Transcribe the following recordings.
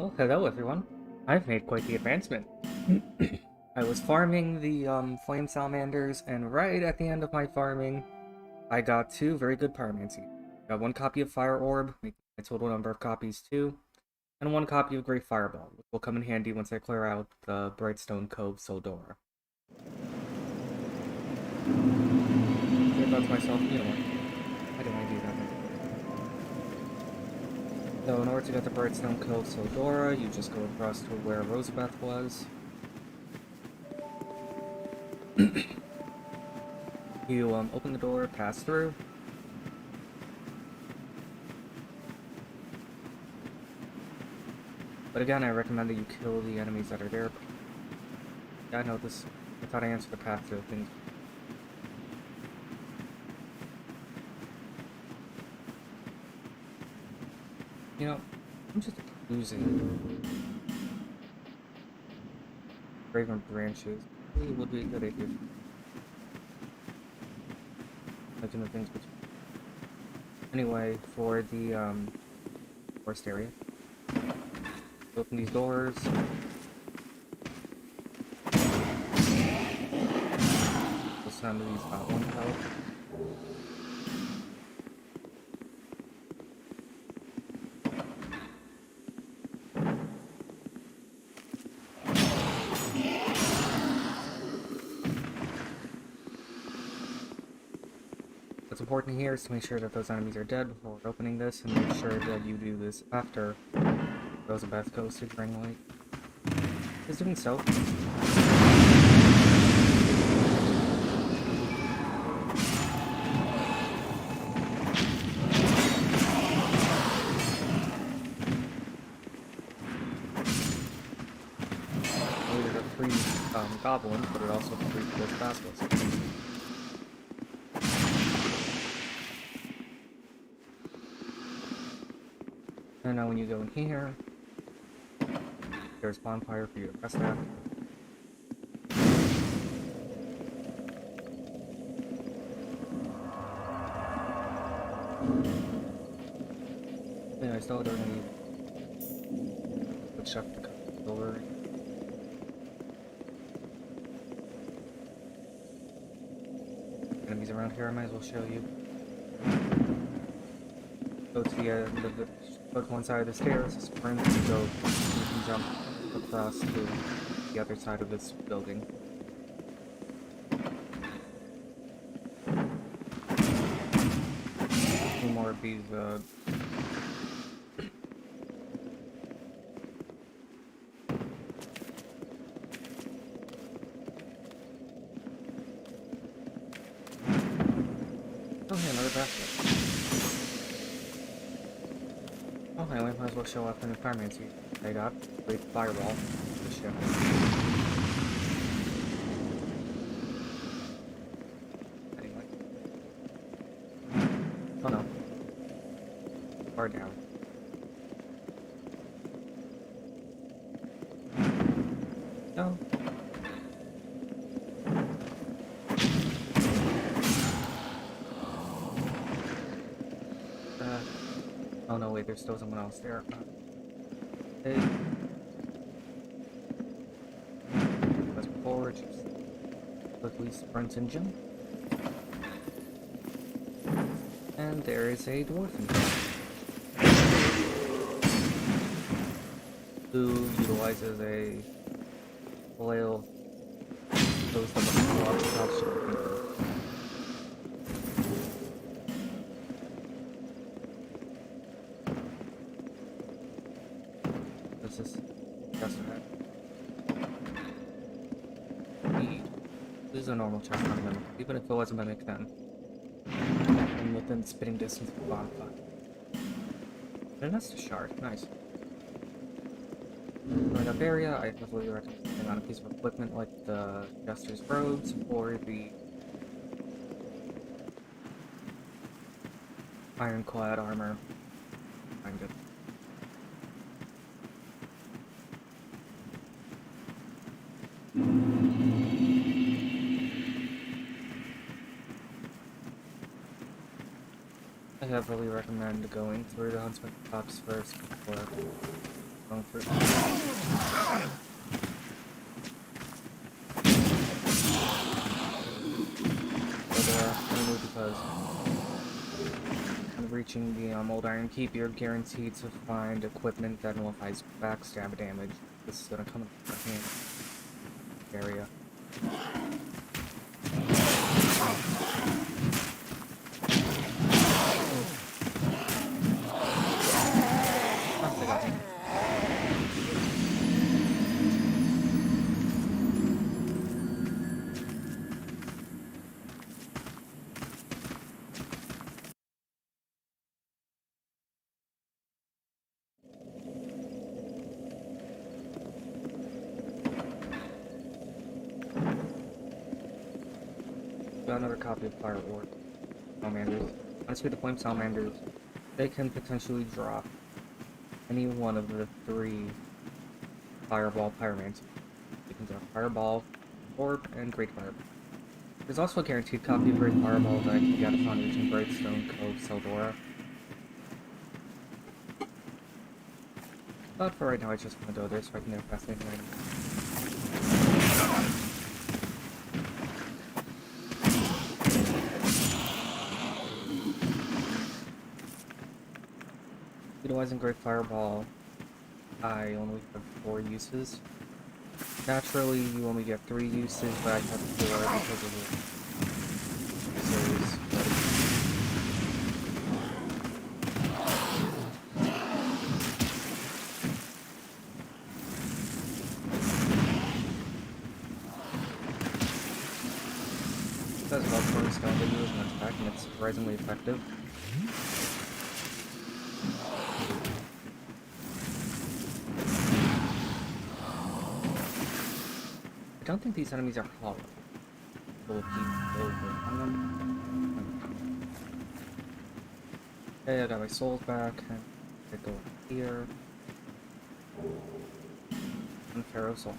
Well, hello everyone. I've made quite the advancement. I was farming the flame salamanders, and right at the end of my farming, I got two very good pyromancy. Got one copy of Fire Orb, making my total number of copies two, and one copy of Great Fireball, which will come in handy once I clear out the Brightstone Cove Soldora. I thought to myself, you know what? Why didn't I do that? So in order to get the Brightstone Cove Soldora, you just go across to where Rosabeth was. You open the door, pass through. But again, I recommend that you kill the enemies that are there. Yeah, I know this. I thought I answered the path to things. You know, I'm just losing Raven branches. Really would be a good idea. Making the things between. Anyway, for the forest area, open these doors. Some of these got one health. What's important here is to make sure that those enemies are dead before opening this, and make sure that you do this after Rosabeth goes to Drain Light. Is doing so. Goblins, but it also frees those basilisks. And now when you go in here, there's bonfire for you to press that. Yeah, I still don't need the chef to come over. Enemies around here I might as well show you. Go to the end of the, go to one side of the stairs, sprint, and go, you can jump across to the other side of this building. Two more of these, oh, hey, another basket. Oh, I might as well show off the new pyromancy I got. Great Fireball. The ship. Anyway. Oh no. Far down. No. Oh no, wait, there's still someone else there. Hey. Let's forward, just quickly sprint and jump. And there is a dwarf who utilizes a flail closed up a large pouch of people. This is just that. This is a normal chest on a mimic, even if it was a mimic then. And within spitting distance of the bonfire. And that's the shard, nice. Going up area, I heavily recommend putting on a piece of equipment like the Jester's robes or the ironclad armor. Find it. I heavily recommend going through the Huntsman Tops first before Going through. Only because when reaching the old Iron Keep, you're guaranteed to find equipment that nullifies backstab damage. This is gonna come in the hand area. Oh, they got me. Got another copy of Fire Orb Salamanders. Honestly, the Flame Salamanders, they can potentially drop any one of the 3 Fireball Pyromancy. They can drop Fireball, Orb, and Great Fireball. There's also a guaranteed copy of Great Fireball that I can get upon reaching Brightstone Cove, Seldora. But for right now, I just want to go there so I can get a fascinating item. Utilizing Great Fireball, I only have 4 uses. Naturally, you only get 3 uses, but I have 4 because of the series. That's about throwing stone to you as an attack, and it's surprisingly effective. I don't think these enemies are hollow. We'll keep over on them. Okay, I got my souls back, and I go here. And Pharaoh Soul.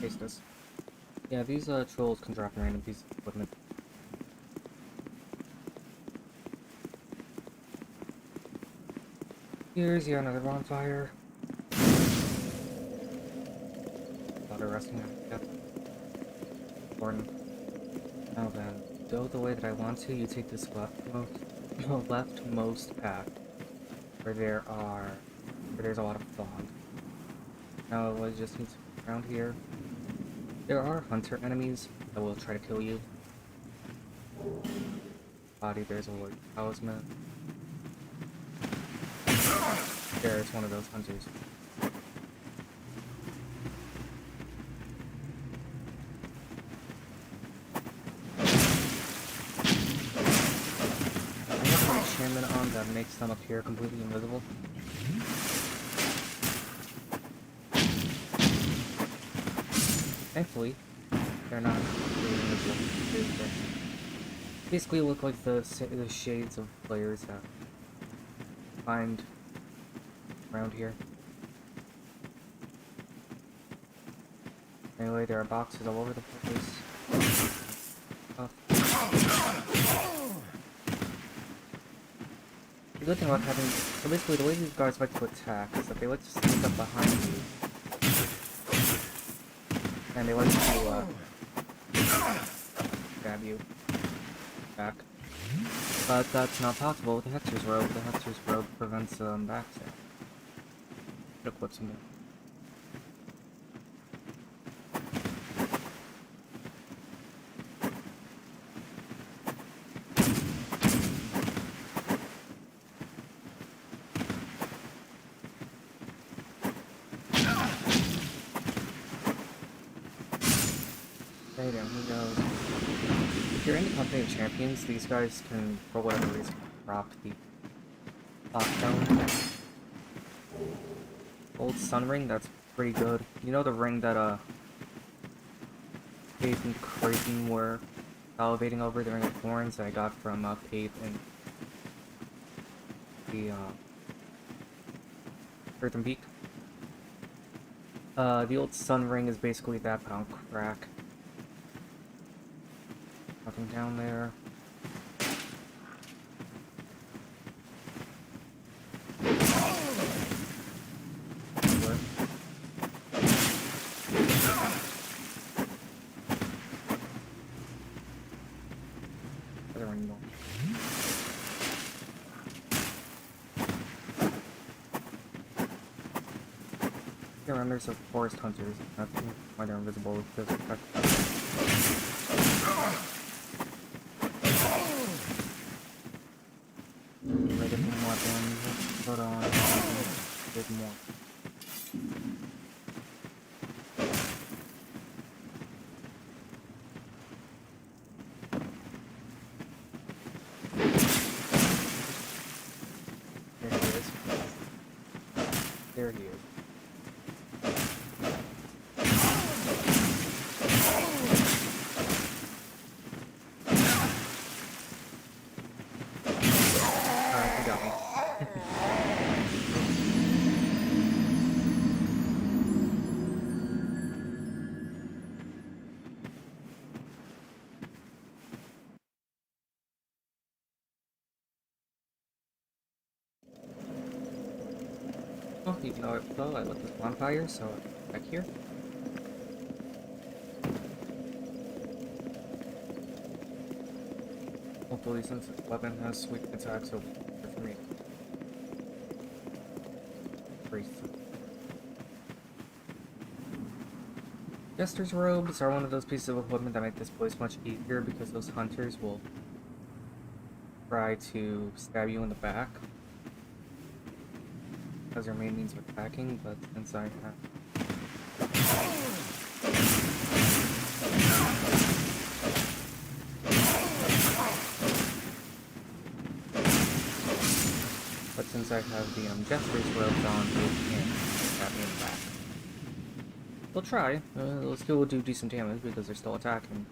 Taste this. Yeah, these trolls can drop random pieces of equipment. Here's yet another bonfire. Water resting on it. Important. Now then, go the way that I want to. You take this leftmost path, where there's a lot of fog. Now I just need to go around here. There are hunter enemies that will try to kill you. Body, there's a swordsman. There's one of those hunters. I have an enchantment on that makes them appear completely invisible. Thankfully, they're not really invisible. They basically look like the shades of players that find around here. Anyway, there are boxes all over the place. Oh. The good thing about having... So basically, the way these guards like to attack is that they like to sneak up behind you. And they like to, grab you back. But that's not possible with the Hexer's Robe. The Hexer's Robe prevents, backstab. It equips him there. Hey there, he goes. If you're in the company of champions, these guys can, for whatever reason, drop the lockdown. Old sun ring, that's pretty good. You know the ring that Pape and Kraken were salivating over during the thorns that I got from Pape and the Earthen Beak. The old Sun Ring is basically that pound crack. Nothing down there. There's of forest hunters. I think why they're invisible because they're ready for weapons. Hold on. There's more. There he is. There he is. Oh, even though it fell, I lit this bonfire, so back here. Hopefully, since the weapon has sweet attacks, it'll be good for me. Brief. Jester's robes are one of those pieces of equipment that make this place much easier because those hunters will try to stab you in the back as their main means of attacking, but since I have the Jester's robes on, they can't stab me in the back. They'll try. They'll still do decent damage because they're still attacking.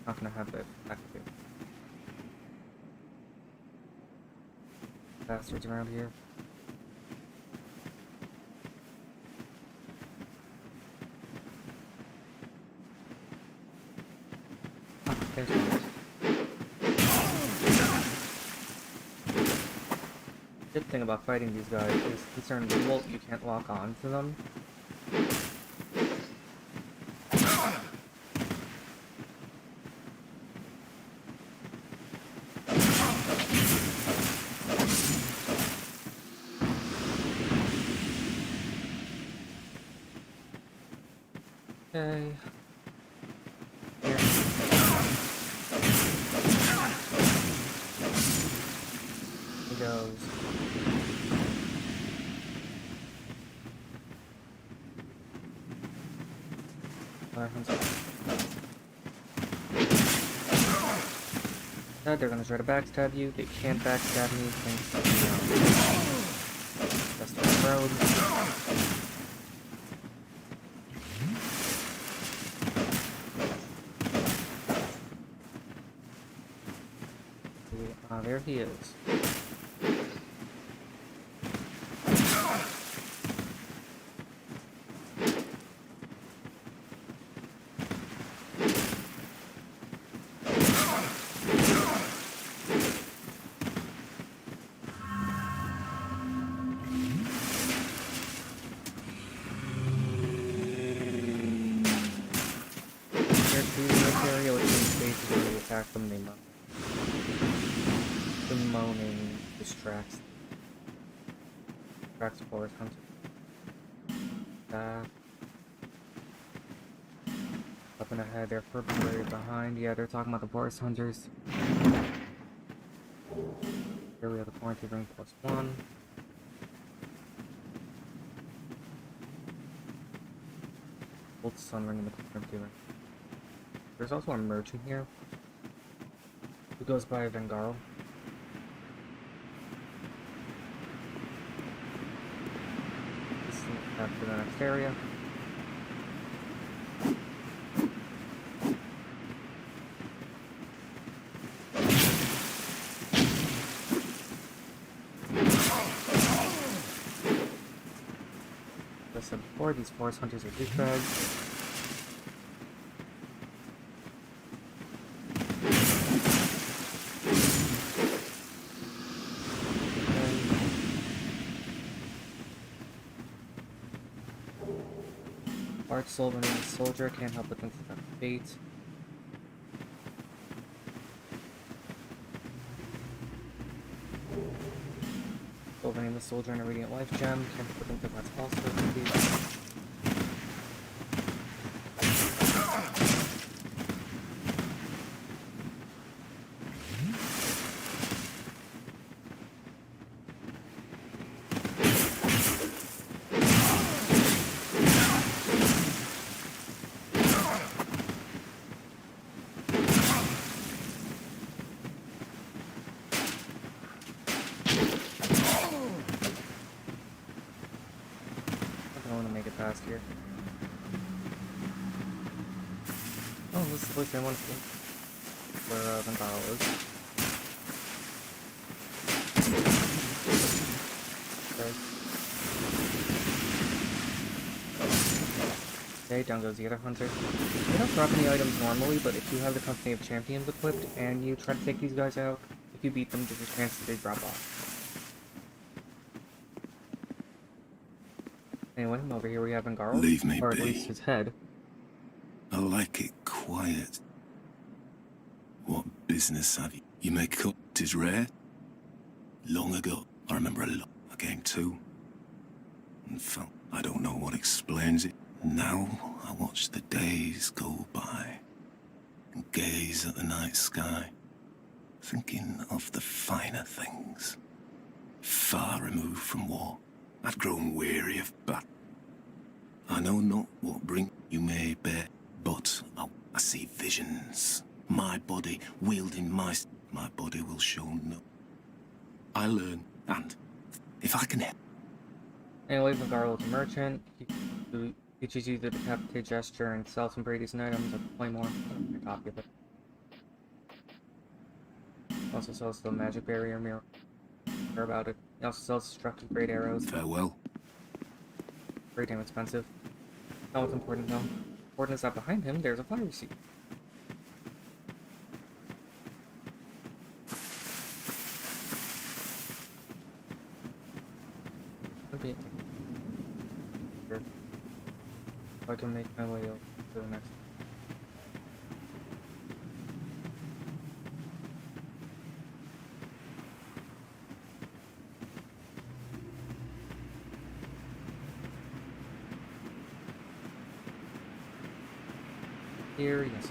Not gonna have the active bastards around here. Ah, there's one. Good thing about fighting these guys is concerned with Molt, you can't lock on to them. Okay. Here. He goes. They're gonna try to backstab you. They can't backstab me thanks to the rest of the road. There he is. Area which means basically attack them, they must. The moaning distracts forest hunter. Up and ahead, they're purposely behind. Yeah, they're talking about the forest hunters. Here we have the quarantine ring +1. Old sun ring in the quarantine ring. There's also a merchant here who goes by Vengaro. This is after the next area. said before, these forest hunters are douchebags. Large soul when a soldier can't help but think that fate. Solving the soldier in a radiant life gem, can't help but think that that's also fate. Past here. Oh, this is the place I want to see. Where Ventile is. Okay, down goes the other hunter. They don't drop any items normally, but if you have the Company of Champions equipped and you try to take these guys out, if you beat them, there's a chance that they drop off. Anyway, over here we have Angarl, Leave me or at be. least his head. I like it quiet. What business have you? You may cut. 'Tis rare. Long ago, I remember a game too. And felt I don't know what explains it. Now I watch the days go by and gaze at the night sky, thinking of the finer things. Far removed from war, I'd grown weary of battle. I know not what bring you may bear, but I see visions. My body wielding my body will show no. I learn, and if I can help. Anyway, Vangarl is a merchant. He teaches you the decapitate gesture and sells some Brady's items at the Claymore. A copy of it. Also sells the magic barrier mirror. Care about it. He also sells destructive great arrows. Farewell. Very damn expensive. Not what's important though. Important is that behind him there's a fire seat. Okay. Sure. So I can make my way over to the next. Here, yes.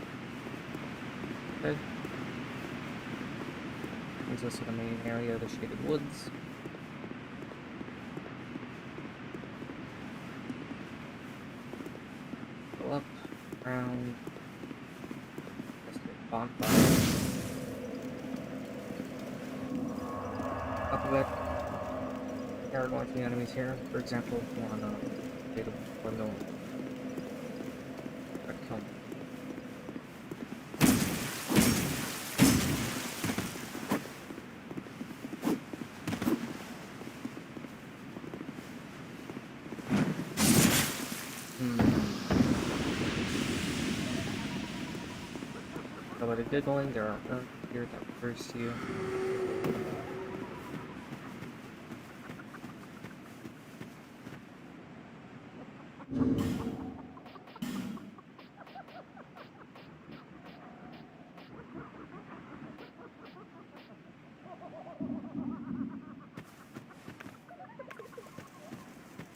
Okay. Brings us to the main area, the Shaded Woods. Go up, around, just a bonfire. Up a bit. There are going to be enemies here. For example, if you want to Shaded Wood, no. Kill them. So with a giggling, there are earth here that refers to you.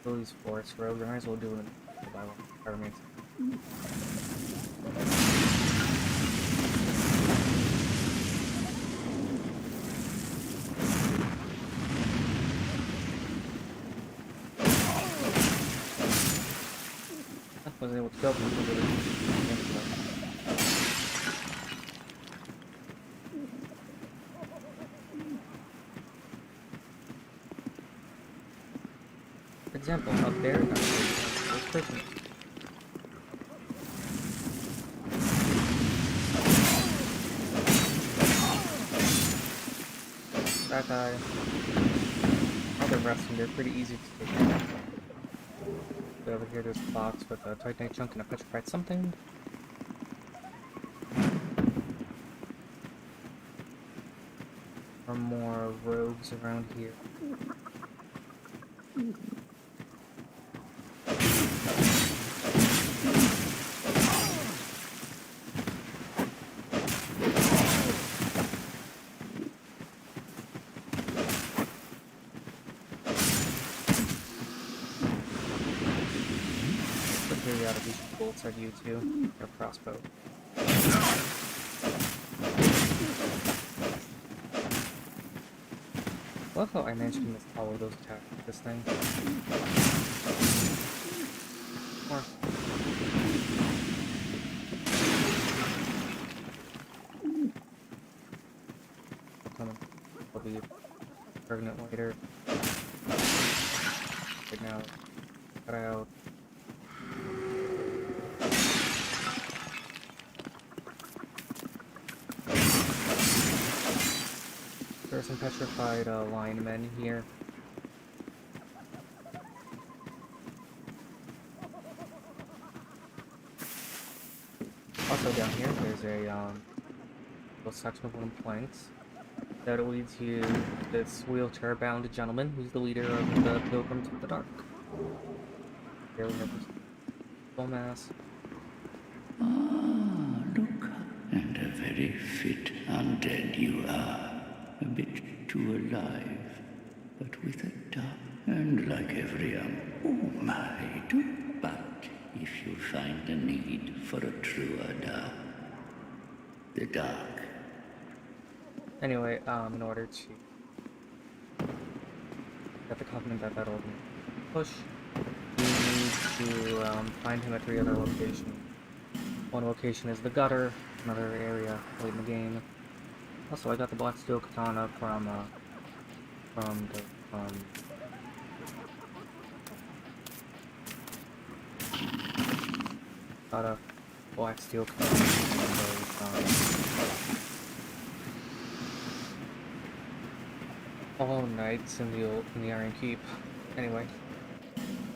So these forest roads, I might as well do it by pyromancy. I wasn't able to kill them because of the For example, up there, that's this person. That guy. All the rest of them, they're pretty easy to take out. So, here, there's a box with a titanite chunk and a petrified something. Or more rogues around here. Out of these bolts at you too, or crossbow. Love how I managed to miss all of those attacks with this thing. More. I'll be pregnant later. Right now, cut out. There's some petrified linemen here. Also down here, there's a little section of wooden planks that leads you to this wheelchair-bound gentleman who's the leader of the Pilgrims of the Dark. Here we have this full mass. Ah, look. And a very fit undead you are. A bit too alive, but with a dark, and like every oh my, but if you find the need for a truer dark, the dark. Anyway, in order to get the Covenant that that'll push, you need to find him at 3 other locations. One location is the gutter, another area late in the game. Also, I got the black steel katana from the got a black steel katana from those Hollow Knights in the Iron Keep. Anyway,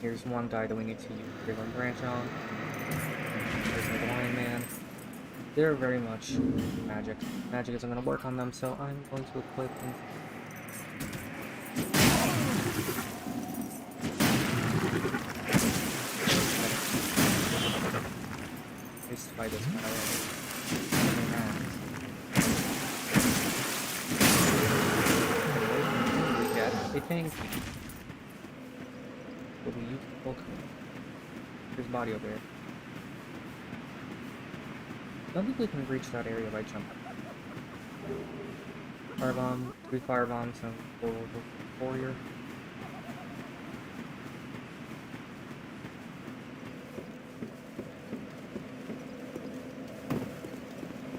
here's one guy that we need to use Freedom Branch on. There's the Lion Man. They're very much magic. Magic isn't going to work on them, so I'm going to equip them. I used to fight this guy already. We get a thing. Will be useful. There's body over there. I don't think we can reach that area by jumping. Firebomb, 3 firebombs, and 4 warrior.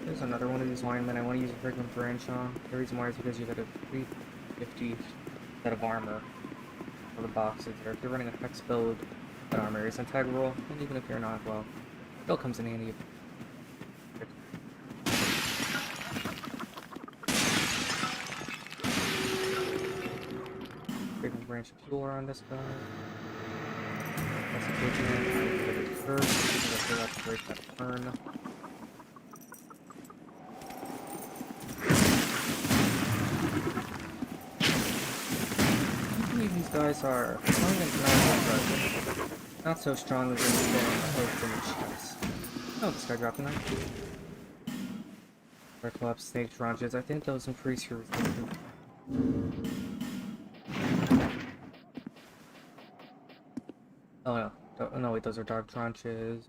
There's another one of these linemen I want to use a freaking branch on. The reason why is because you get a 350 set of armor for the boxes there. If you're running a hex build, that armor is integral, and even if you're not, well, it still comes in handy. Branch of fuel on this guy. That's a good one. First, I'm gonna break that turn. I believe these guys are strong and not so strong as they're close in the chest. Oh, this guy dropped a knife. Cyclops, snake tranches. I think those increase your resistance. Oh no, wait, those are dark tranches.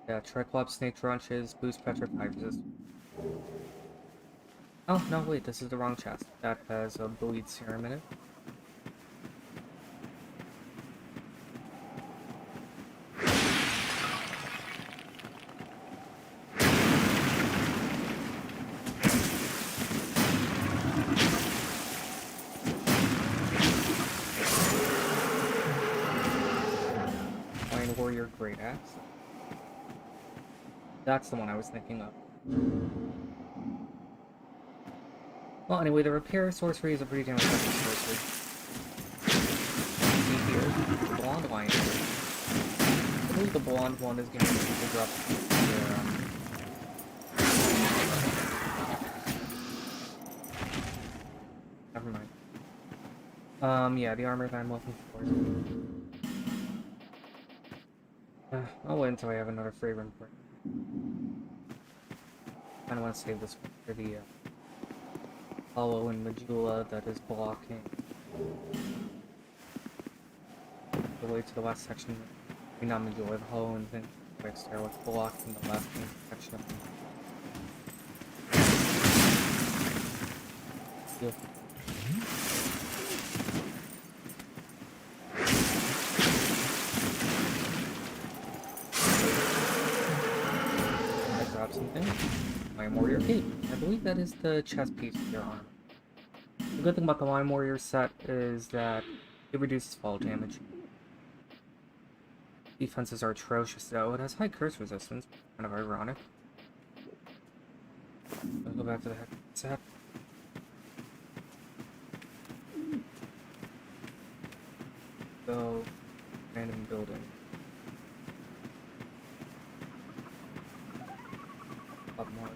Yeah, Triclops, snake tranches, boost petrified resist. Oh, no, wait, this is the wrong chest. That has a bleed serum in it. Warrior Great Axe. That's the one I was thinking of. Well, anyway, the repair sorcery is a pretty damn effective sorcery. See here, blonde lion. believe the blonde one is guaranteed to drop their, never mind. Yeah, the armor that I'm looking for. I'll wait until I have another fragrant for it. I don't want to save this one for the hollow and medulla that is blocking the way to the last section. I mean, not medulla, the hollow and then right there, what's blocking the last section of the I dropped something. My warrior cape. I believe that is the chest piece of your armor. The good thing about the Lime Warrior set is that it reduces fall damage. Defenses are atrocious though. It has high curse resistance. Kind of ironic. I'll go back to the heck set. Go random building. Up more.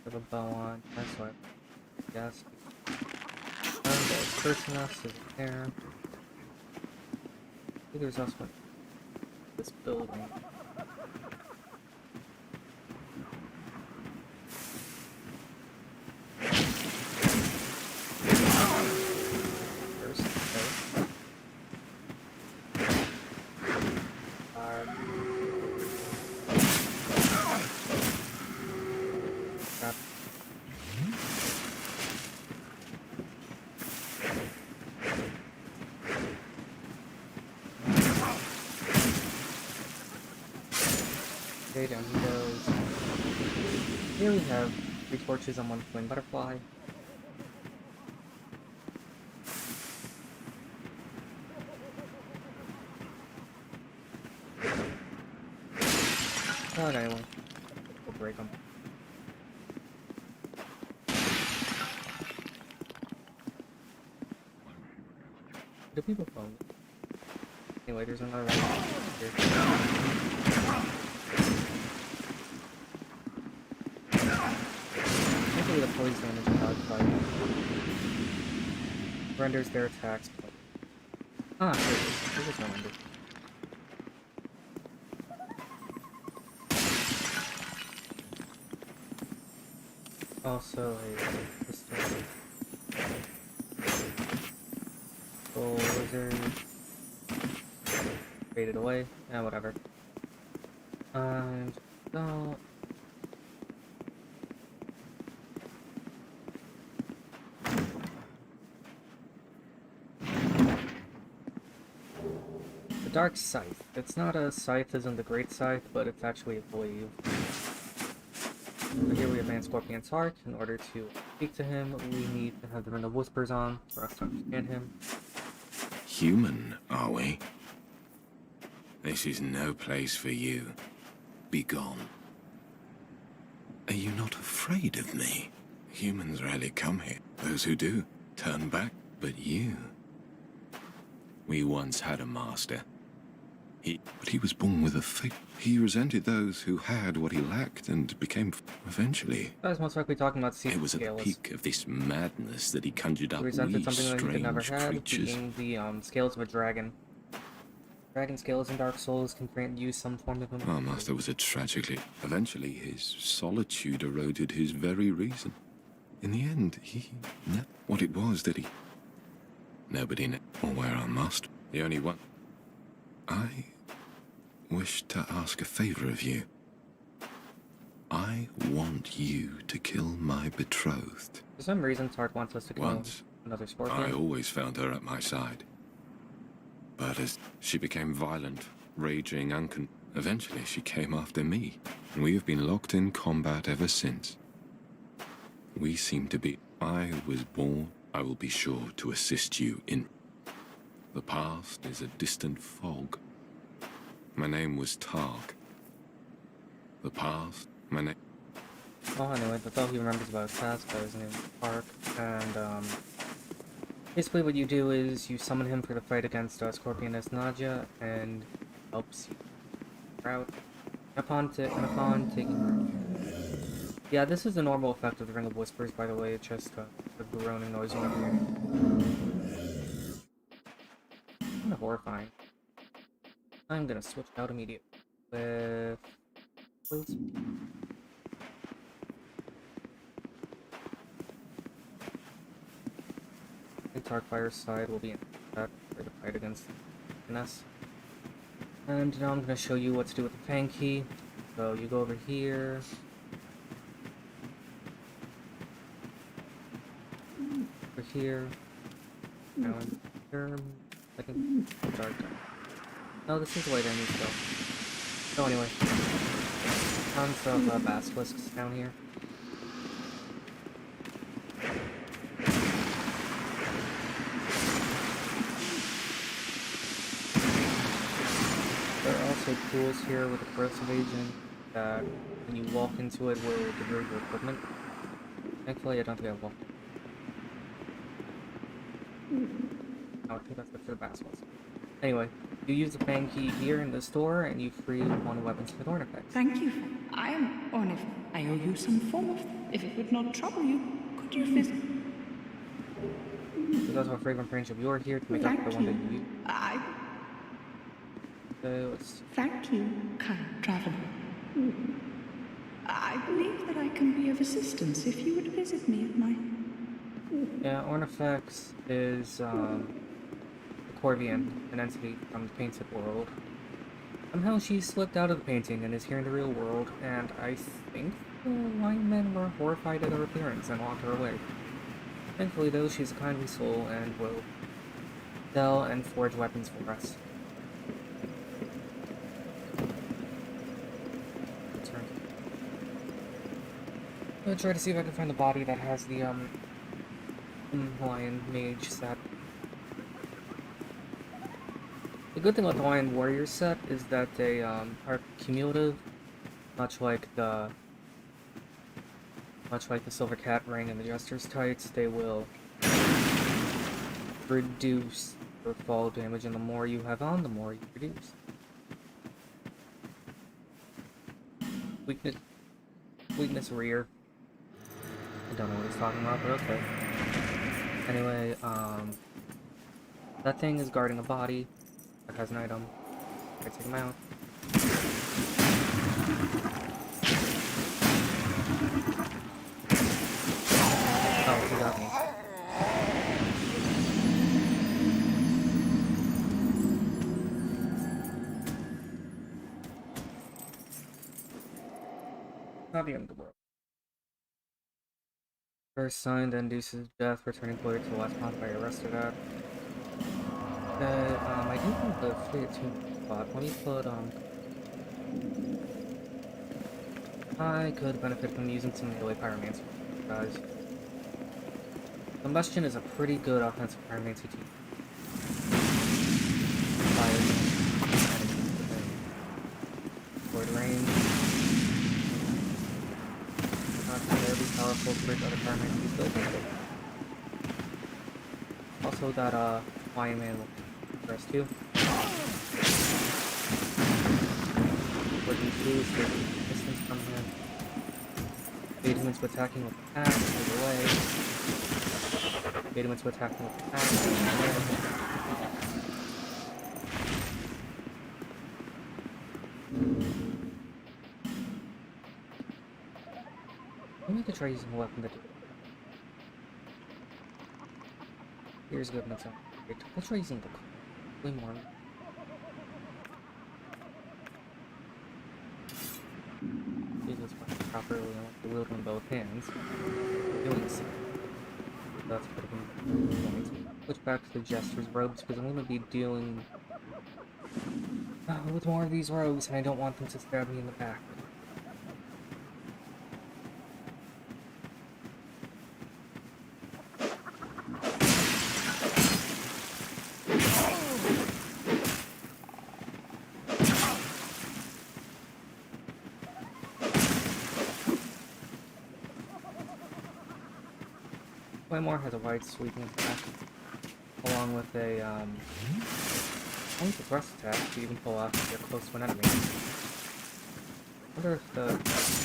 Have a bow on. That's what. Yes. The person nest is there. I think there's also this building. Okay, down he goes. Here we have 3 torches on 1 flame butterfly. But anyway, we'll break them. Do people phone? Anyway, there's another one here. Hopefully the poison damage dogfight renders their attacks. Ah, here it is no render. Also a pistol. Soul wizard. Faded away. Whatever. And no. The Dark Scythe. It's not a scythe as in the Great Scythe, but it's actually a glaive. So here we advance Scorpion's Heart. In order to speak to him, we need to have the Ring of Whispers on for us to understand him. Human, are we? This is no place for you. Be gone. Are you not afraid of me? Humans rarely come here. Those who do, turn back. But you... We once had a master. But he was born with a fate. He resented those who had what he lacked and became... Eventually... I was most likely talking about It was at the scales. peak of this madness that he conjured up He resented something that he could never strange have, creatures. being the scales of a dragon. Dragon scales in Dark Souls can grant you some form of... Our master was a tragically... Eventually, his solitude eroded his very reason. In the end, he... What it was that he... Nobody knew. Or where our master... The only one... I... wish to ask a favor of you. I want you to kill my betrothed. For some reason, Tark wants us to kill Once, another I scorpion. always found her at my side. But as she became violent, raging, eventually she came after me, and we have been locked in combat ever since. We seem to be... I was born. I will be sure to assist you in... The past is a distant fog. My name was Tark. The past, my name... Oh, anyway, that's all he remembers about his past. His name is Park, and basically what you do is you summon him for the fight against Scorpioness Nadia, and helps you out. And upon taking her. Yeah, this is the normal effect of the Ring of Whispers, by the way. It's just the groaning noise whenever you're kind of horrifying. I'm gonna switch out immediately with Wills. I think Darkfire's side will be in that for the fight against Ness. And now I'm gonna show you what to do with the Fang Key. So you go over here. Over here. Now in here. I can dark. No, this is the way I need to go. So anyway. Tons of basilisks down here. There are also pools here with a corrosive agent that when you walk into it will degrade your equipment. Thankfully I don't think I walked in. Oh, I think that's good for the basilisks. Anyway, you use the Fang Key here in the store and you free one weapons with Orn effects. Thank you. I am Ornif. I owe you some form of... If it would not trouble you, could you visit... There's also a fragrant branch of yore here to make up for the one that you use. So let's... Thank you, kind traveler. I believe that I can be of assistance if you would visit me at my... Yeah, Ornifex is the Corvian, an entity from the painted world. Somehow she slipped out of the painting and is here in the real world, and I think the linemen were horrified at her appearance and locked her away. Thankfully though, she's a kindly soul and will sell and forge weapons for us. I'm gonna try to see if I can find the body that has the Lion Mage set. The good thing about the Lion Warrior set is that they are cumulative, much like the Silver Cat Ring and the Jester's Tights. They will reduce your fall damage, and the more you have on, the more you reduce. Weakness rear. I don't know what he's talking about, but okay. Anyway, that thing is guarding a body that has an item. I take him out. Oh, he got me. Not the end of the world. First sign that induces death, returning player to the last month by arrested at. I do have the free attunement spot. Let me put, I could benefit from using some melee pyromancy, guys. Combustion is a pretty good offensive pyromancy team. Void range. Not terribly powerful compared to other pyromancies, but also that, Lion Man will press too. What you do is take distance from him. Bait him into attacking with attack, move away. Bait him into attacking with attack, move away. Maybe I could try using a weapon that... Here's good enough. Let's try using the way more. Use this weapon properly. I want to wield in both hands. Doing so. That's pretty good. Switch back to the Jester's robes because I'm going to be dealing with more of these rogues, and I don't want them to stab me in the back. Claymore has a wide sweeping attack, along with a, only the thrust attack to even pull off if you're close to an enemy. I wonder if the...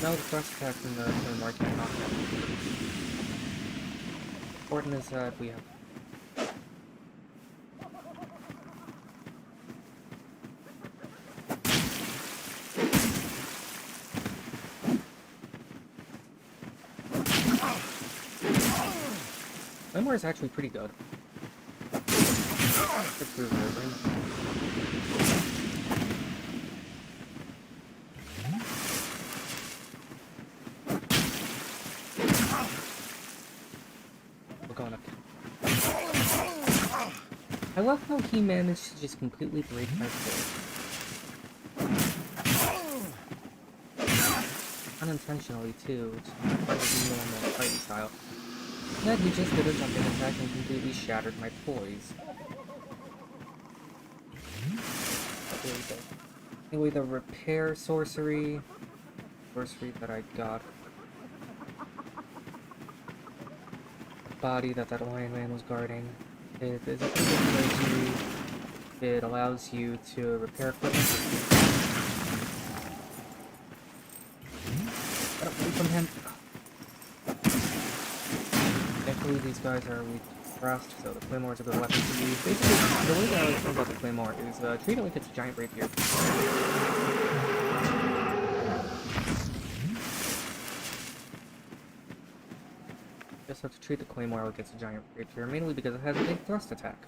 No, the thrust attack from the Claymore can't knock them. Important is that we have... Claymore is actually pretty good. It's really good. We're going up. I love how he managed to just completely break my fall. Unintentionally too, it's part of the normal fighting style. Then he just did a jumping attack and completely shattered my poise. Anyway, the repair sorcery that I got. The body that Lion Man was guarding. It is a pretty crazy. It allows you to repair equipment. Get away from him. Thankfully, these guys are weak to thrust, so the Claymore is a good weapon to use. Basically, the way that I think about the Claymore is treat it like it's a giant rapier. Just have to treat the Claymore like it's a giant rapier, mainly because it has a big thrust attack.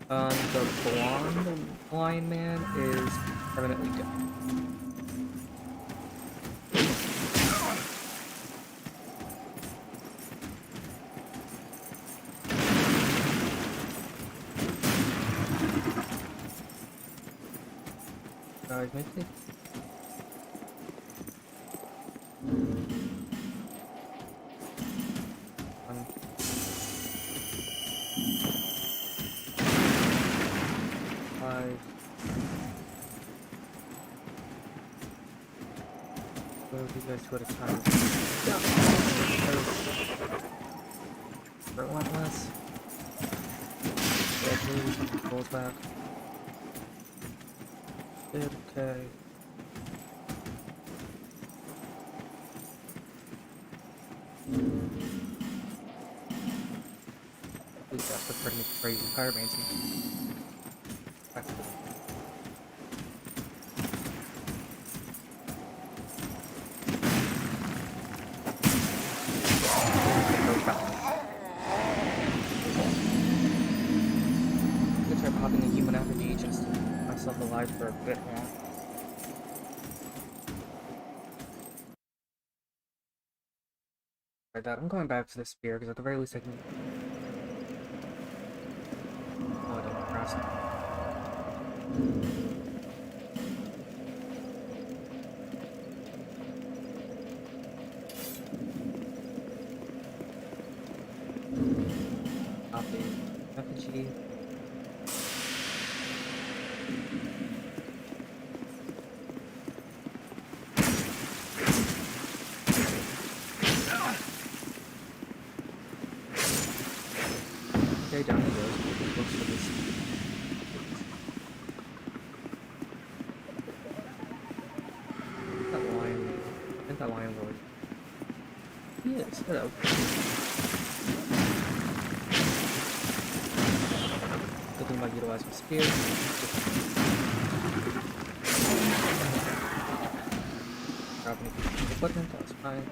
The blonde Lion Man is permanently dead. Guys, maybe they... You guys two at a time. Relentless. Yeah, maybe something pulls back. Okay. Ooh, that's a pretty crazy pyromancy. That's good. Popping a human effigy just to keep myself alive for a bit more. Like that, I'm going back to the spear because at the very least I can. Oh, I didn't press it. Copy effigy. Okay, down he goes. Looks for this. That lion. I think that lion lord. Yes, hello. Good thing about utilizing my spear. Grab any equipment, that's fine.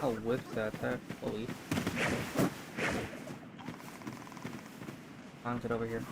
I'll whip that fully. I'll get over here.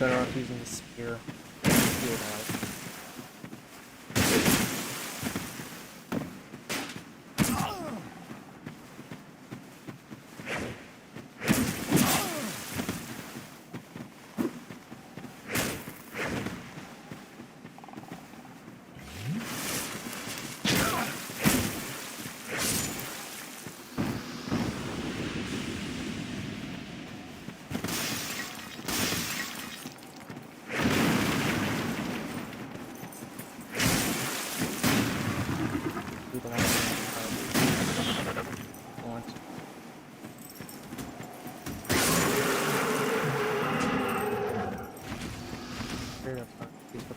better off using the spear. Spear now.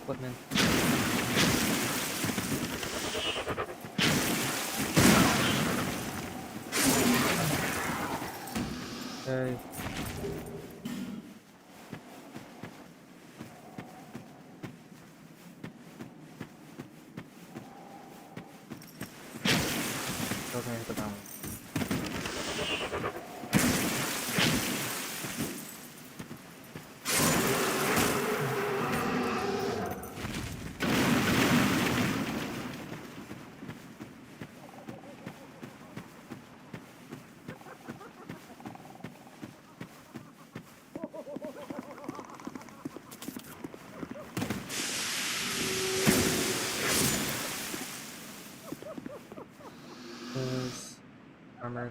Equipment. Okay. Doesn't hit the balance. Armor.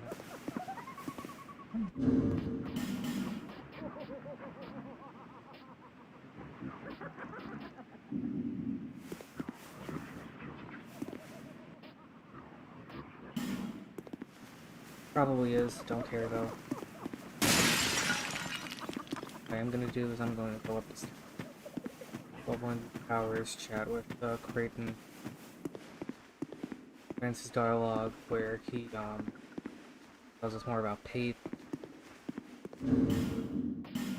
Probably is, don't care though. What I am gonna do is I'm going to go up this level in Powers chat with Creighton. Francis dialogue where he tells us more about Pate.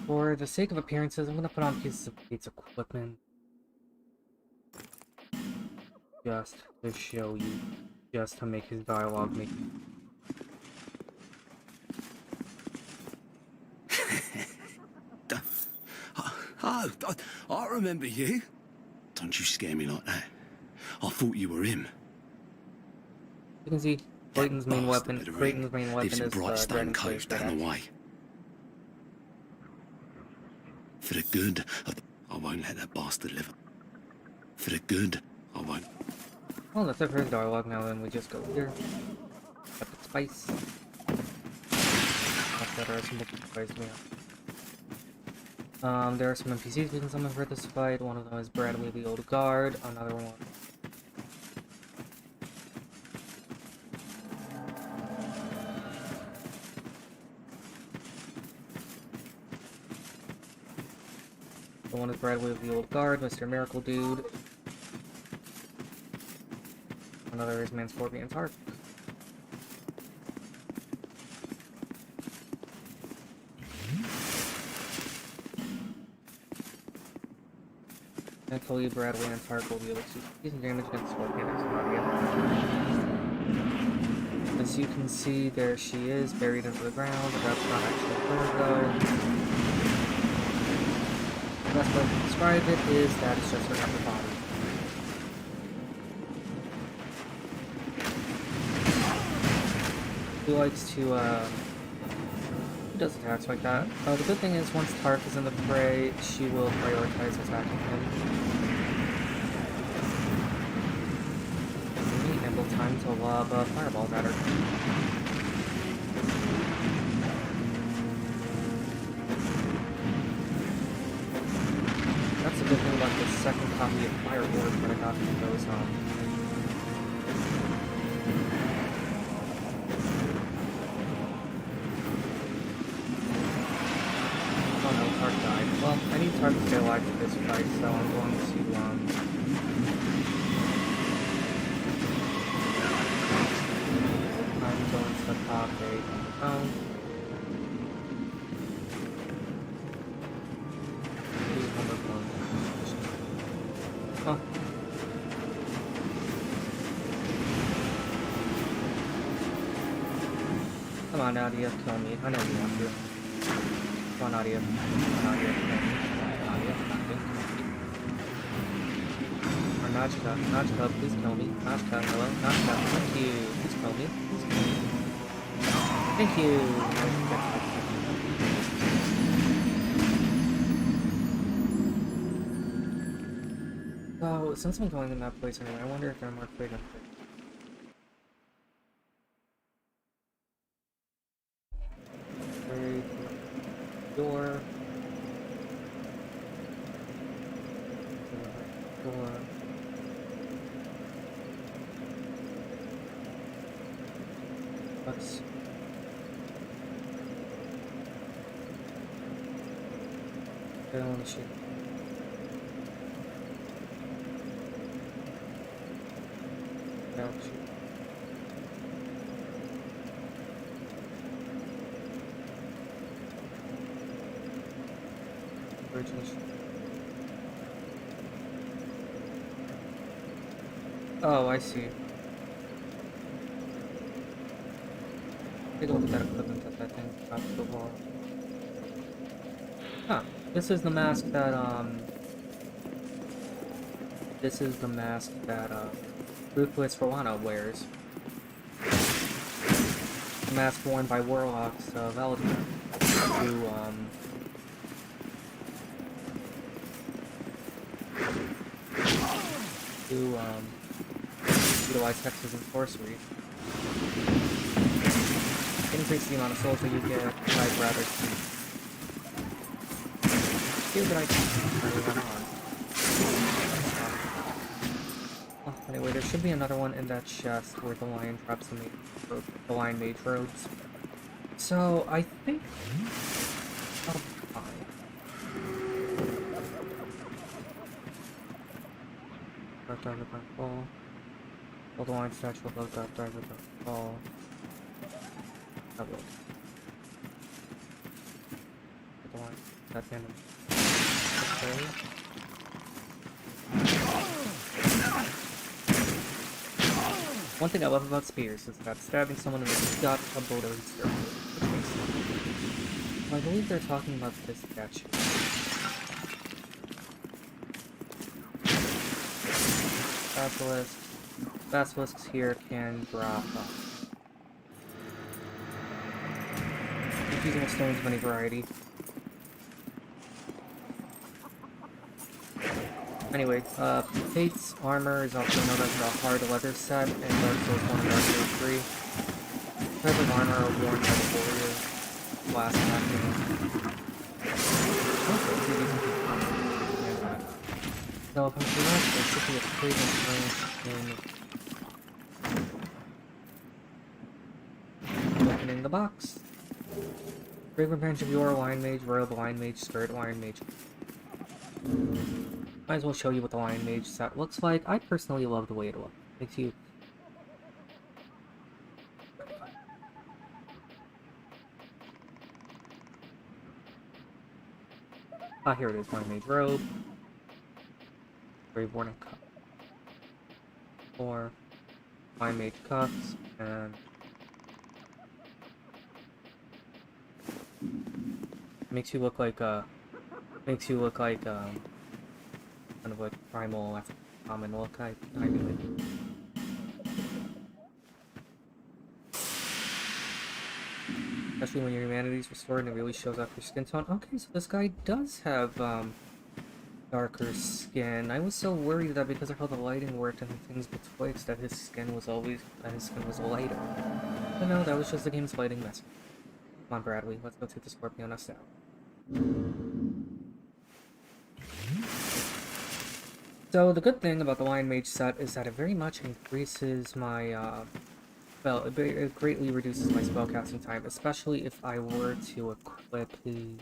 For the sake of appearances, I'm gonna put on pieces of Pate's equipment. Just to show you. Just to make his dialogue make I remember you. Don't you scare me like that. I thought you were him. You can see Creighton's main weapon. Creighton's main weapon Lives in is the Brightstone Dragon Cove Slayer down the pickaxe. way. For the good of the... I won't let that bastard live. For the good, I won't. Well, that's it for his dialogue now. Then we just go here. Epic spice. There are some spice we have. There are some NPCs we can summon for this fight. One of them is Bradley the Old Guard. Another one. The one is Bradley of the Old Guard, Mr. Miracle Dude. Another is Man Scorpion's Heart. Thankfully, Bradley and Tark will be able to do decent damage against Scorpion as well. As you can see, there she is, buried into the ground. That's not actually her, though. The best way to describe it is that it's just her upper body. Who likes to, who does attacks like that? The good thing is, once Tark is in the fray, she will prioritize attacking him. Ample time to lob fireballs at her. That's the good thing about the second copy of Fireward that I got from those, oh no, Tark died. Well, I need Tark to stay alive for this fight, so I'm going to, I'm going to pop a phone. Oh. Come on, Nadia, kill me. I know you want to. Come on, Nadia. Come on, Nadia. Kill me. Nadia. Nachka, Nachka, please kill me. Nachka, hello, Nachka, thank you. Please kill me. Please kill me. Thank you. So, since I'm going in that place anyway, I wonder if there are more freedom. Door. Door. Let's. I don't want to shoot. Ouch. Oh, I see. Take a look at that equipment that thing off the wall. Huh. This is the mask that, This is the mask that, Ruthless Rowano wears. The mask worn by warlocks of Eldar to utilize hexes and sorcery. Increase the amount of souls that you get, I'd rather see. See what I can turn that on. Oh, anyway, there should be another one in that chest where the lion traps the lion mage robes. So, I think that'll be fine. Dark Driver Dark Ball. Hold the lion statue above Dark Driver Dark Ball. That will. Put the line. That's random. Okay. One thing I love about spears is that stabbing someone in the gut a bulldozer circle, which makes sense. I believe they're talking about this statue. Basilisks here can drop using stones of any variety. Anyway, Fate's armor is also known as the hard leather set in Dark Souls 1 and Dark Souls 3. Type of armor worn by the warriors. Last happening. Also, it's easy to keep armor. So, if I'm correct, there should be a craven range in opening the box. Craven branch of your Lion Mage, robe, Lion Mage, skirt, Lion Mage. Might as well show you what the Lion Mage set looks like. I personally love the way it looks. Makes you... Ah, here it is, Lion Mage robe. Brave Warning cup. 4 Lion Mage cuffs, and... Makes you look like, kind of a primal, common look. I do it. Especially when your humanity's restored and it really shows off your skin tone. Okay, so this guy does have, darker skin. I was so worried that because of how the lighting worked and things betwixt that his skin was lighter. But no, that was just the game's lighting message. Come on, Bradley, let's go take the Scorpionus out. So the good thing about the Lion Mage set is that it very much increases my, it greatly reduces my spellcasting time, especially if I were to equip the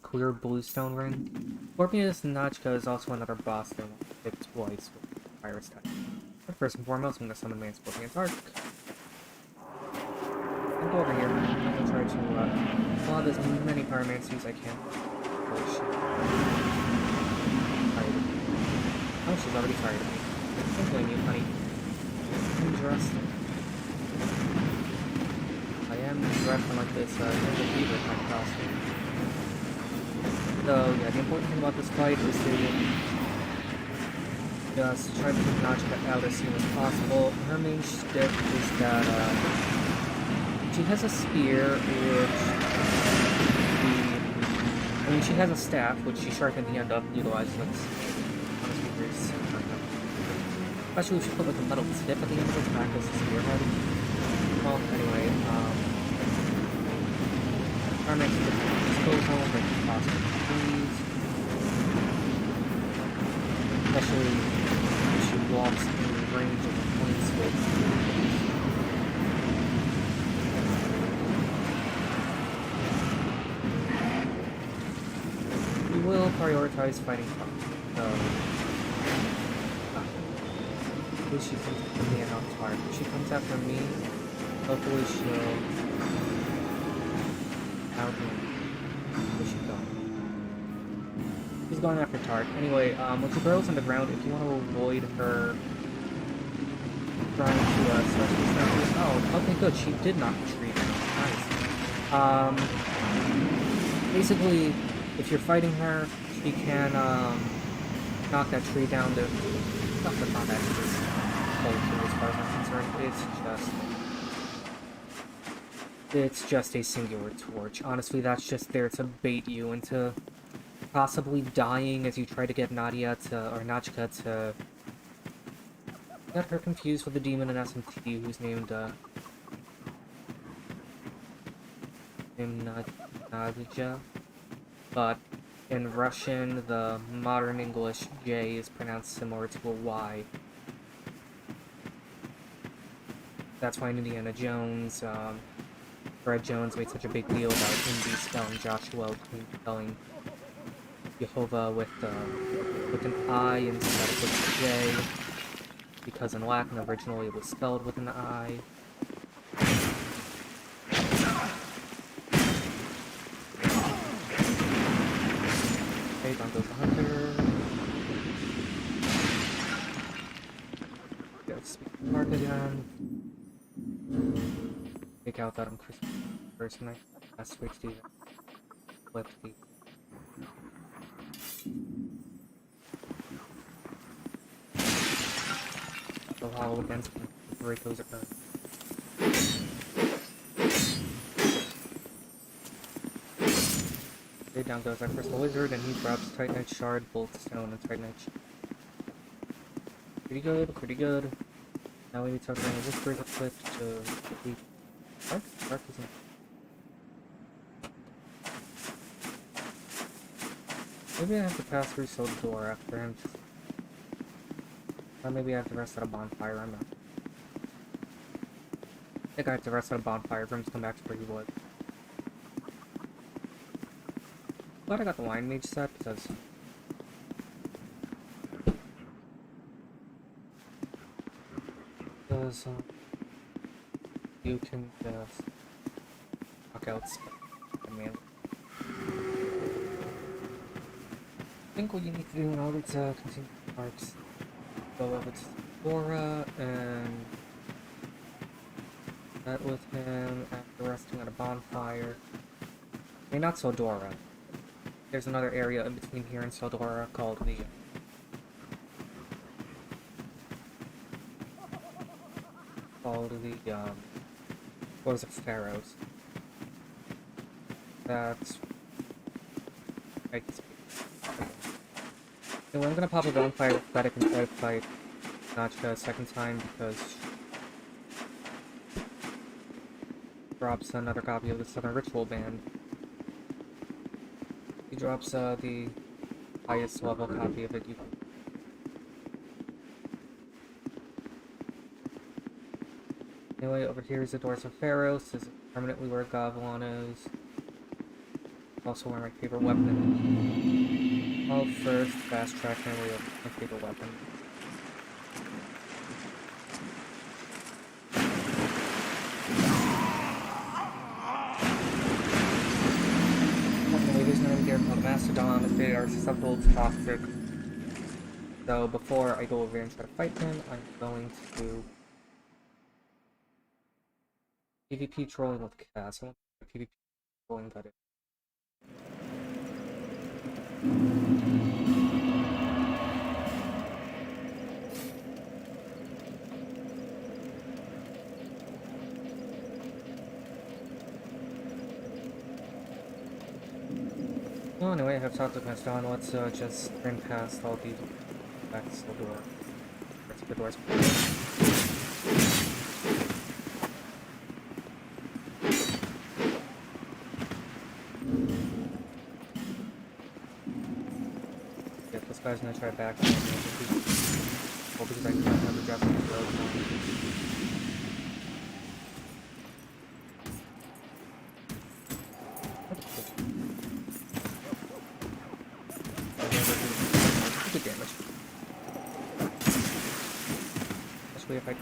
clear bluestone ring. Scorpius Nachka is also another boss that I want to pick twice with Virus type. But first and foremost, I'm going to summon Main Scorpion's Arc. And go over here. I'm going to try to lob as many pyromancies as I can. Oh shit. Tired of me. Oh, she's already tired of me. Don't blame you, honey. I'm dressed. I am dressed in like this, fever kind of costume. So yeah, the important thing about this fight is to just try to get Nachika out as soon as possible. Her main shtick is that she has a spear, she has a staff, which she sharpened the end of, utilizes honestly very similar. Especially if she put like a metal tip at the end of its back as a spearhead. Well, anyway, Carmack's at the disposal, but possible please. Especially if she walks in range of a flame switch. We will prioritize fighting Tom. So, hopefully she comes after me and not fire. If she comes after me, hopefully she'll out me. Where's she going? She's going after Tart. Anyway, when she burrows on the ground, if you want to avoid her trying to start to establish. Oh, okay, good. She did not retreat. Nice. Basically, if you're fighting her, she can knock that tree down to not the combat tree. As far as I'm concerned, it's just a singular torch. Honestly, that's just there to bait you into possibly dying as you try to get Nachika to get her confused with the demon in SMT who's named Nadja. But in Russian, the modern English J is pronounced similar to a Y. That's why in Indiana Jones, Fred Jones made such a big deal about Indy spelling Joshua, spelling Jehovah with an I instead of with a J, because in Latin originally it was spelled with an I. Okay, down goes the hunter. Go speak to Mark again. Take out that Christmas person I switched to flip the so hollow against him. Break those are okay, down goes that crystal wizard and he drops Titanite shard, bolt stone, and Titanite shard. Pretty good, pretty good. Now we need to run this break quick to complete Dark isn't. Maybe I have to pass through Sodor after him. Or maybe I have to rest at a bonfire, I'm not. I think I have to rest at a bonfire for him to come back to where he was. Glad I got the Lion Mage set because you can just knock out man. I think what you need to do in order to continue the arcs, go over to Dora and met with him after resting at a bonfire. I mean, not Sodora. There's another area in between here and Sodora called the Wars of Pharaohs. That's right. Anyway, I'm gonna pop a bonfire with Pathetic and try to fight Nachika a second time because drops another copy of the Southern Ritual Band. He drops the highest level copy of it you can. Anyway, over here is the Doors of Pharos. This is permanently where Gavlon is. Also where my favorite weapon. I'll first fast track my way up to my favorite weapon. Anyway, there's an enemy here called Mastodon. If they are susceptible to toxic. So before I go over here and try to fight him, I'm going to PvP trolling with Cass. I want PvP trolling that Well, anyway, I have talked with Miss Dawn. Let's just sprint past all these back to the door. That's the doors. Yeah, this guy's gonna try back. Well, because I can't have the Japanese road good damage. Especially if I...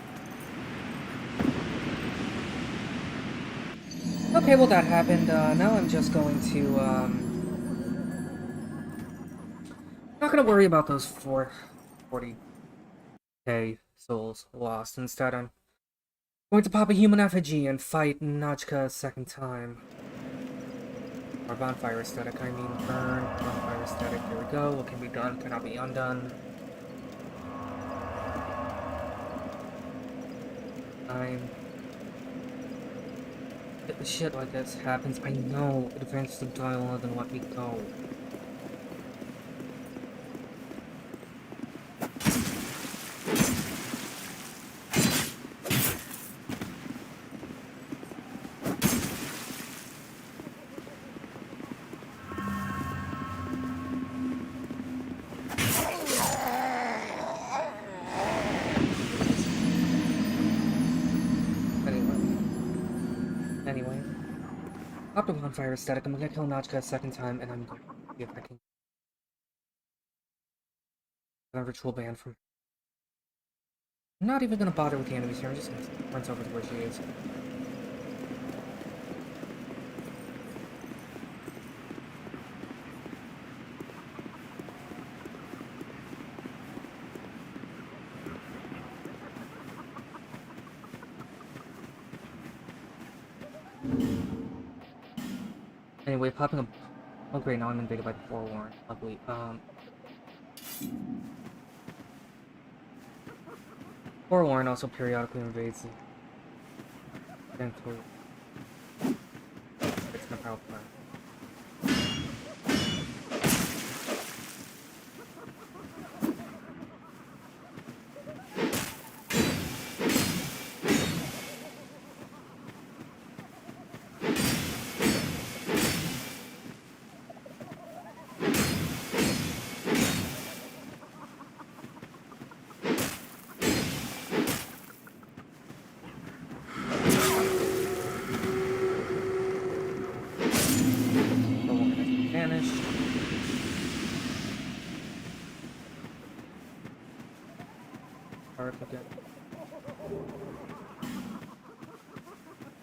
Okay, well that happened. Now I'm just going to, not gonna worry about those 40k souls lost. Instead, I'm going to pop a human effigy and fight Nachka a second time. Or bonfire aesthetic, I mean burn, bonfire aesthetic, here we go. What can be done cannot be undone. If shit like this happens, I know advances of dialogue and let me go. Anyway. Pop the bonfire aesthetic, I'm gonna kill Nachka a second time, and I'm going to see if I can get a ritual ban from... I'm not even gonna bother with the enemies here, I'm just gonna run over to where she is. Anyway, popping a... Oh great, now I'm invaded by the forewarned. Lovely. Forewarned also periodically invades the... It's no power plant.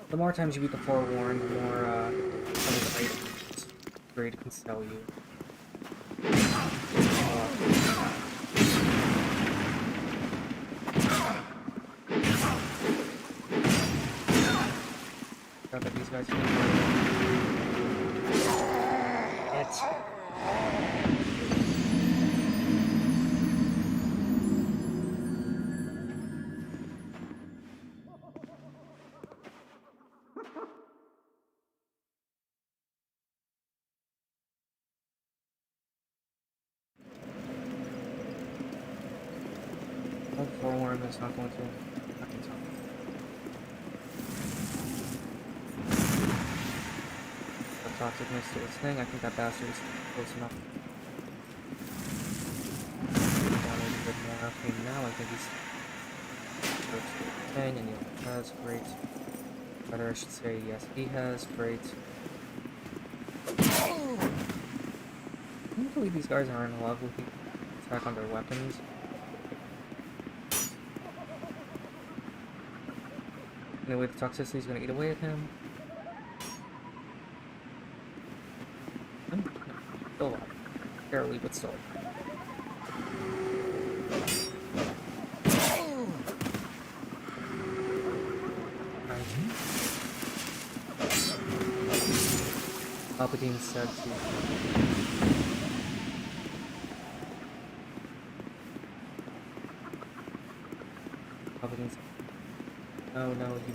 The more times you beat the forewarned, the more other items Grade can sell you. Got that these guys can forewarned is not going to. I can tell. The toxicness to this thing. I think that bastard is close enough. Down a little bit more. Okay, now I think he's close to the thing, and he has great. Better, I should say, yes, he has great. I can't believe these guys are in love with the attack on their weapons. Anyway, the toxicity is going to eat away at him. I'm still alive. Barely, but still. Palpatine said to... Probably needs. No, no, you.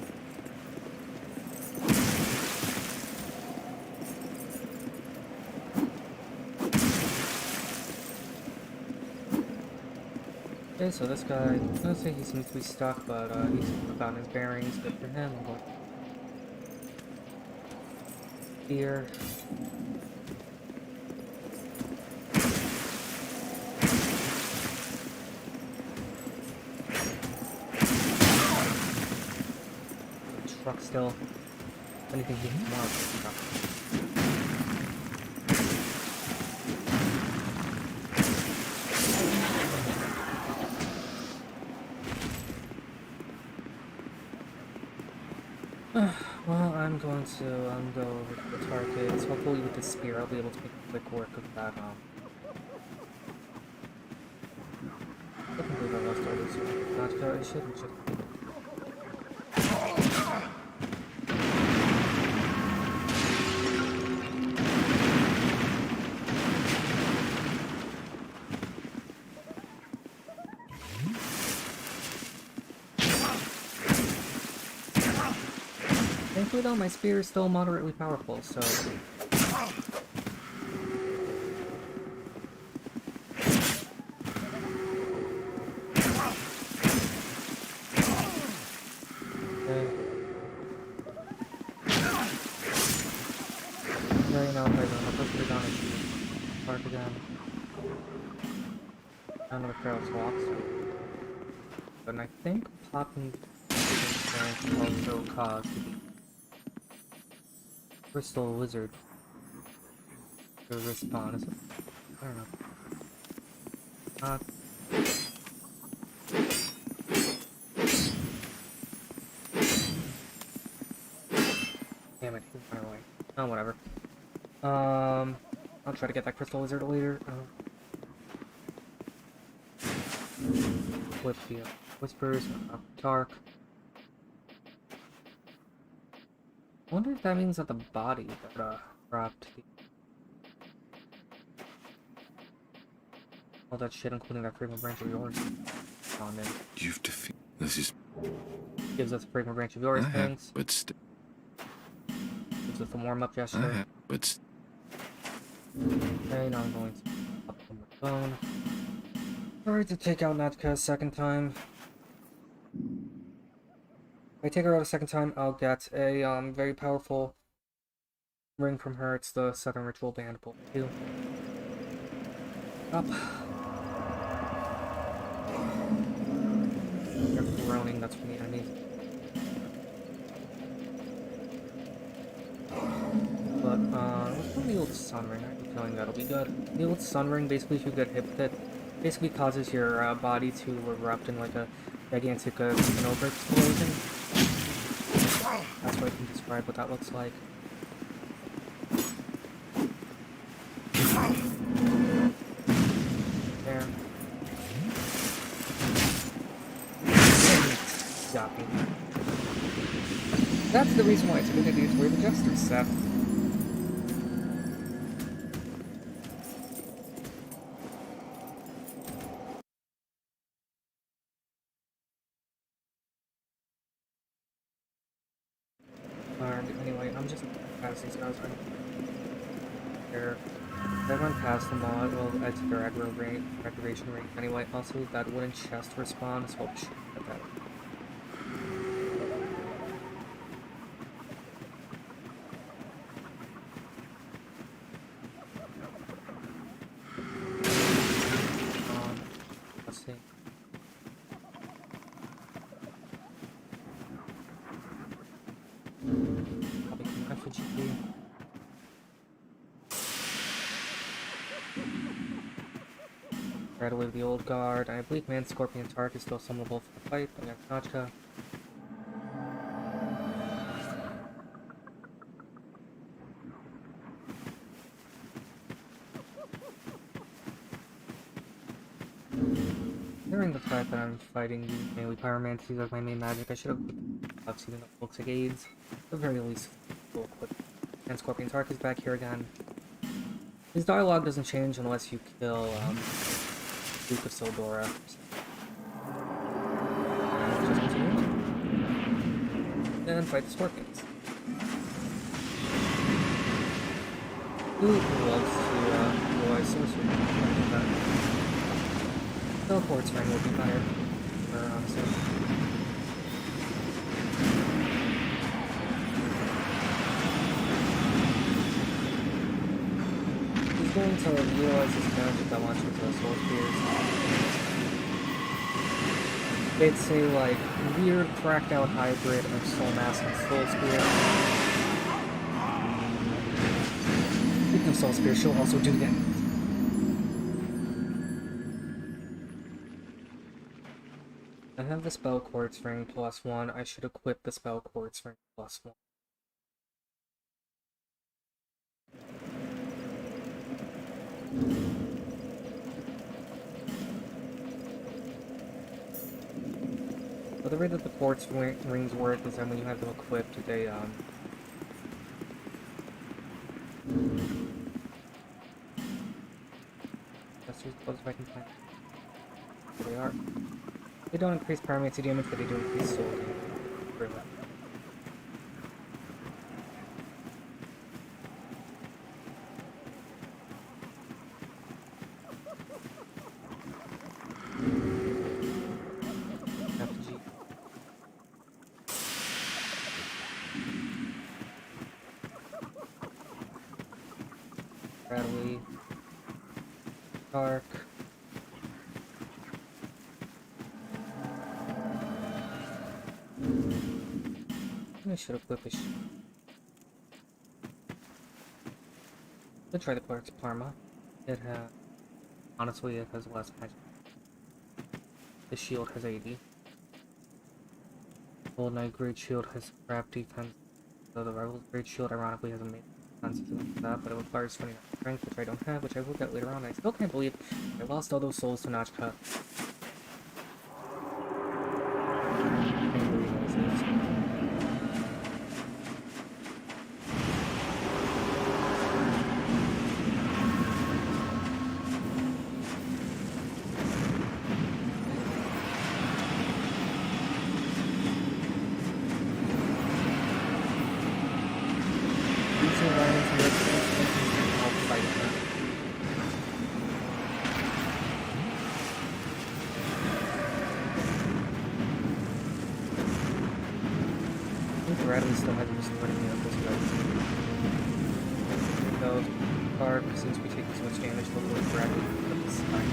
Okay, so this guy, I don't say he seems to be stuck, but he's gotten his bearings. Good for him. I'm going here. Truck still. Anything he can mark. Well, I'm going to go with the targets. Hopefully with the spear I'll be able to make quick work of that. I can't believe I lost all these. Not go. I should just. Thankfully though, my spear is still moderately powerful, so... Okay. Very now, I'll push it down and park again. Another Pharaoh's walks. But I think popping can also cause the Crystal Wizard to respawn, is it? I don't know. Damn it, he's my way. Oh, whatever. I'll try to get that Crystal Wizard later. With the Whispers, Dark. I wonder if that means that the body that dropped the... all that shit, including that Fragrant Branch of yours, on there. You've defeated. This is. Gives us a Fragrant Branch of yours things. But still. Gives us a warm-up gesture. But. Okay, now I'm going to up on my phone. Alright, to take out Natka a second time. If I take her out a second time, I'll get a very powerful ring from her. It's the Southern Ritual Band Bolt 2. Up. They're groaning, that's from the enemies. But, what's from the old Sun Ring? I have a feeling that'll be good. The old Sun Ring, basically, if you get hit with it, basically causes your body to erupt in like a gigantic supernova explosion. That's what I can describe what that looks like. There. Got me. That's the reason why it's a good idea to wear the Jester's set. Anyway, I'm just past these guys right here. If I run past them all, it will add to their aggravation rate. Anyway, also that wooden chest respawn, so I'll shoot at that. Let's see. Effigy. Right away with the old guard. I believe Man Scorpion Tark is still summonable for the fight against Nachka. During the fact that I'm fighting mainly pyromancies as my main magic, I should have put something that looks like aids. At the very least, we'll equip. And Scorpion Tark is back here again. His dialogue doesn't change unless you kill Duke of Sildora. Just and fight the scorpions. Who loves to utilize sorcery? Teleport's ring would be better, honestly. He's going to utilize his magic that launches the soul spears. It's a, like, weird crackdown hybrid of Soul Mask and Soul Spear. Speaking of Soul Spear, she'll also do that. I have the Spell Quartz Ring +1. I should equip the Spell Quartz Ring +1. But the way that the quartz rings work is that when you have them equipped, they, let's just close if I can find. There they are. They don't increase pyromancy damage, but they do increase soul damage. Very well. FG. Rattly. Dark. I should equip a Let's try the Quartz Parma. It has... Honestly, it has less magic. The shield has 80. Gold Knight Great Shield has crap defense. So the Rival's Great Shield ironically has amazing defense to that, but it requires 29 strength, which I don't have, which I will get later on. I still can't believe I lost all those souls to Notch Cut. Bradley still hasn't just running me up this way. So, Clark, since we take so much damage, hopefully Bradley can put this fine.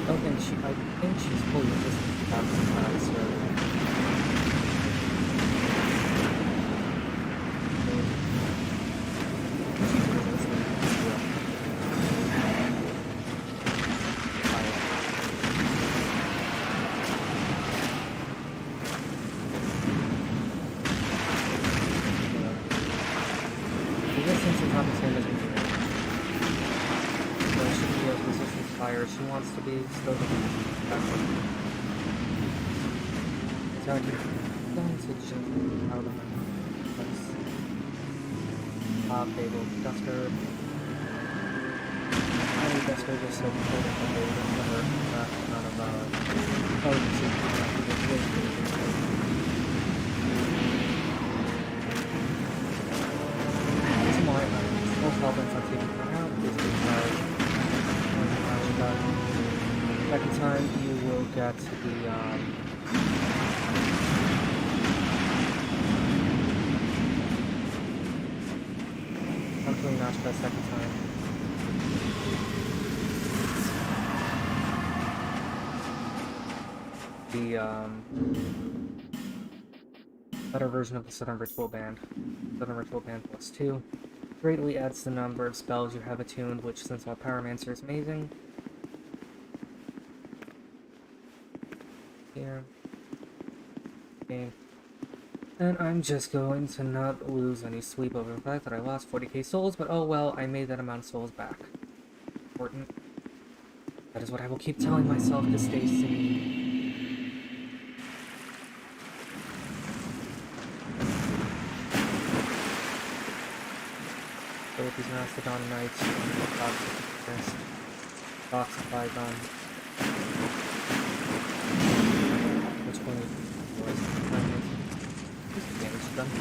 Okay, I think she's fully resistant to that, so... She wants to be still the so I can going to just out of my place. Fable, Duster. I need Duster just so before the Fable doesn't hurt none of oh, you can see it's my most helpful for taking her out is because second time you will get the hopefully notch that second time. The better version of the Southern Ritual Band. Southern Ritual Band +2 greatly adds the number of spells you have attuned, which since my Pyromancer is amazing. Here. Okay. And I'm just going to not lose any sleep over the fact that I lost 40k souls, but oh well, I made that amount of souls back. Important. That is what I will keep telling myself to stay sane. So with these Mastodon Knights, Toxic Fist, Toxify Gun, Which one was damage done?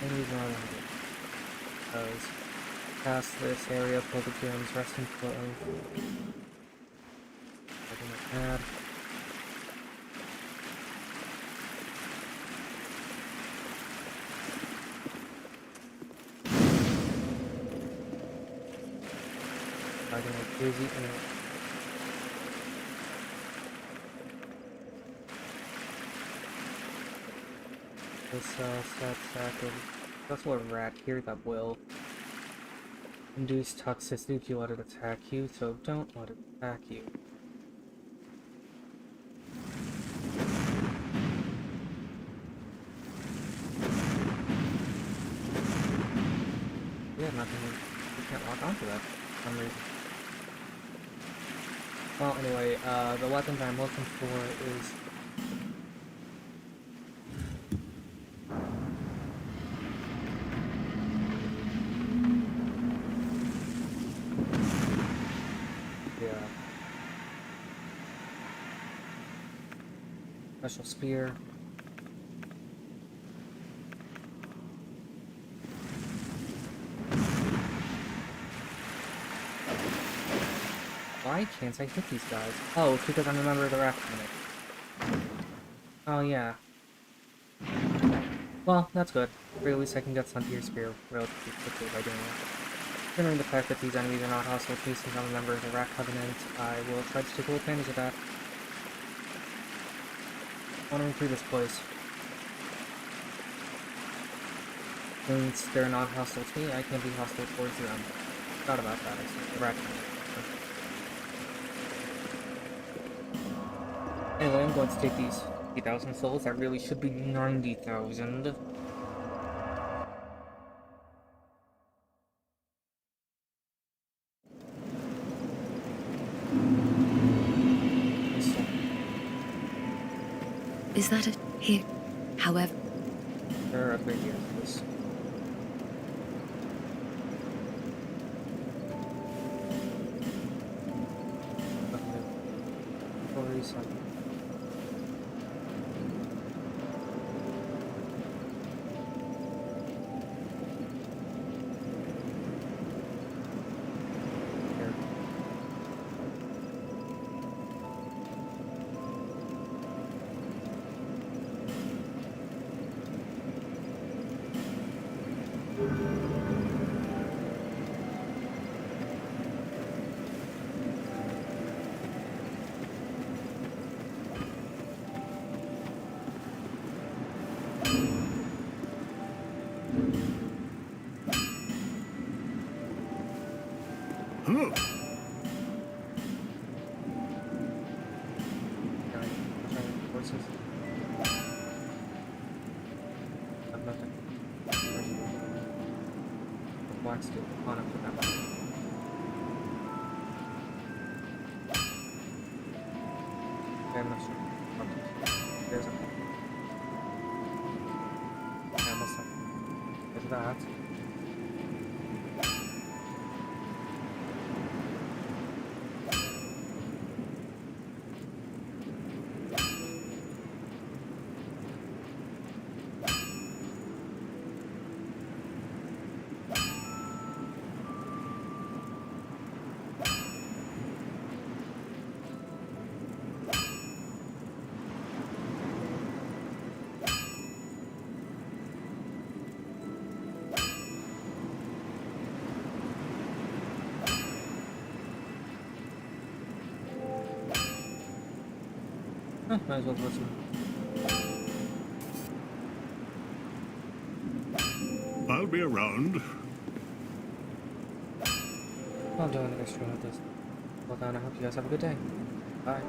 Maybe wrong. Because past this area, pull the gems, resting flow. I think it's bad. Fighting like crazy anyway. This set sack of that's a rat here that will induce toxicity if you let it attack you, so don't let it attack you. Yeah, nothing. You can't lock onto that for some reason. Well, anyway, the weapon that I'm looking for is special spear. Why can't I hit these guys? Oh, it's because I'm a member of the Rat Covenant. Oh, yeah. Well, that's good. Or at least I can get some to your spear relatively quickly by doing that. Considering the fact that these enemies are not hostile to me since I'm a member of the Rat Covenant, I will try to take full advantage of that. Wandering through this place. Since they're not hostile to me, I can't be hostile towards them. Forgot about that, I see. The Rat Covenant. Anyway, I'm going to take these 50,000 souls. That really should be 90,000. Is that a here? However, There are other here for this. Black steel on up to that one. Okay, I'm not sure. There's a yeah, I must have. There's that. Might as well listen. I'll be around. I'm doing an extra with this. Well done, I hope you guys have a good day. Bye.